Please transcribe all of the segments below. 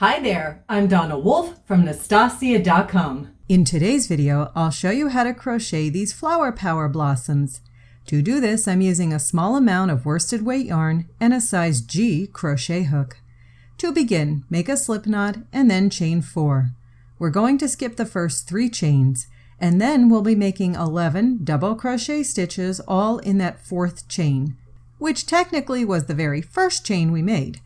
Hi there, I'm Donna Wolfe from Naztazia.com. In today's video, I'll show you how to crochet these flower power blossoms. To do this, I'm using a small amount of worsted weight yarn and a size G crochet hook. To begin, make a slip knot and then chain 4. We're going to skip the first 3 chains, and then we'll be making 11 double crochet stitches all in that 4th chain, which technically was the very first chain we made.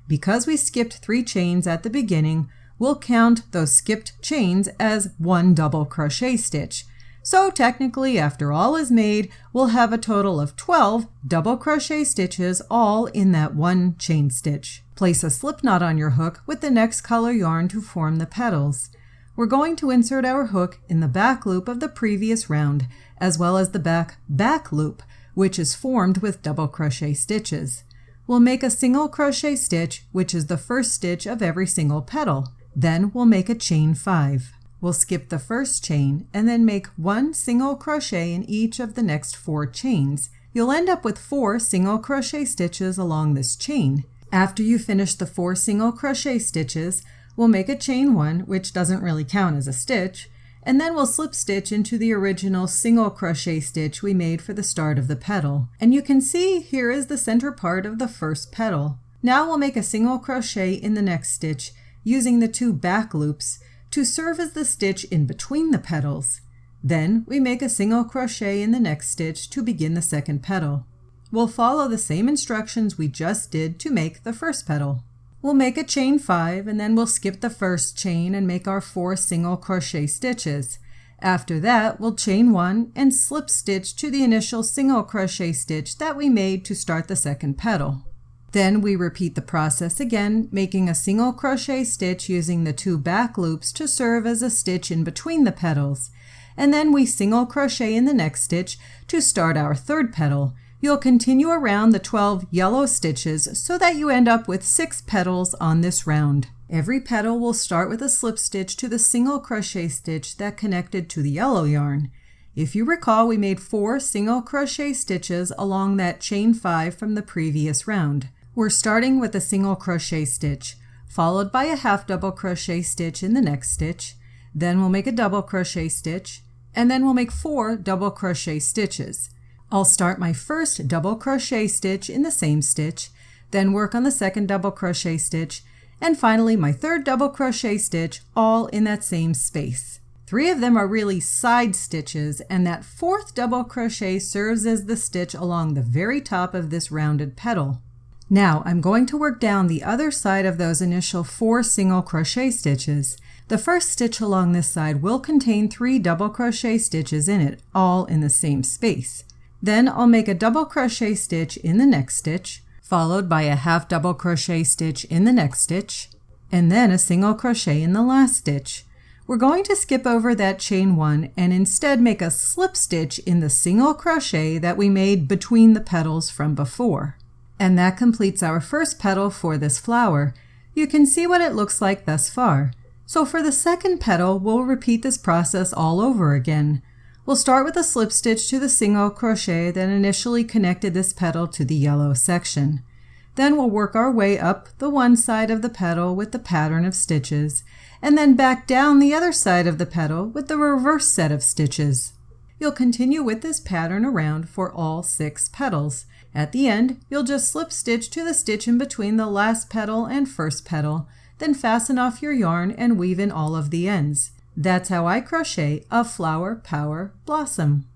Because we skipped 3 chains at the beginning, we'll count those skipped chains as 1 double crochet stitch. So technically, after all is made, we'll have a total of 12 double crochet stitches all in that 1 chain stitch. Place a slip knot on your hook with the next color yarn to form the petals. We're going to insert our hook in the back loop of the previous round, as well as the back loop, which is formed with double crochet stitches. We'll make a single crochet stitch, which is the first stitch of every single petal. Then we'll make a chain 5. We'll skip the first chain and then make 1 single crochet in each of the next 4 chains. You'll end up with 4 single crochet stitches along this chain. After you finish the 4 single crochet stitches, we'll make a chain 1, which doesn't really count as a stitch, and then we'll slip stitch into the original single crochet stitch we made for the start of the petal. And you can see here is the center part of the first petal. Now we'll make a single crochet in the next stitch using the 2 back loops to serve as the stitch in between the petals. Then we make a single crochet in the next stitch to begin the second petal. We'll follow the same instructions we just did to make the first petal. We'll make a chain 5 and then we'll skip the first chain and make our 4 single crochet stitches. After that, we'll chain 1 and slip stitch to the initial single crochet stitch that we made to start the second petal. Then we repeat the process again, making a single crochet stitch using the 2 back loops to serve as a stitch in between the petals. And then we single crochet in the next stitch to start our third petal. You'll continue around the 12 yellow stitches so that you end up with 6 petals on this round. Every petal will start with a slip stitch to the single crochet stitch that connected to the yellow yarn. If you recall, we made 4 single crochet stitches along that chain 5 from the previous round. We're starting with a single crochet stitch, followed by a half double crochet stitch in the next stitch. Then we'll make a double crochet stitch, and then we'll make 4 double crochet stitches. I'll start my first double crochet stitch in the same stitch, then work on the second double crochet stitch, and finally my third double crochet stitch all in that same space. 3 of them are really side stitches, and that 4th double crochet serves as the stitch along the very top of this rounded petal. Now I'm going to work down the other side of those initial 4 single crochet stitches. The first stitch along this side will contain 3 double crochet stitches in it, all in the same space. Then I'll make a double crochet stitch in the next stitch, followed by a half double crochet stitch in the next stitch, and then a single crochet in the last stitch. We're going to skip over that chain 1 and instead make a slip stitch in the single crochet that we made between the petals from before. And that completes our first petal for this flower. You can see what it looks like thus far. So for the second petal, we'll repeat this process all over again. We'll start with a slip stitch to the single crochet that initially connected this petal to the yellow section. Then we'll work our way up the one side of the petal with the pattern of stitches, and then back down the other side of the petal with the reverse set of stitches. You'll continue with this pattern around for all 6 petals. At the end, you'll just slip stitch to the stitch in between the last petal and first petal, then fasten off your yarn and weave in all of the ends. That's how I crochet a flower power blossom.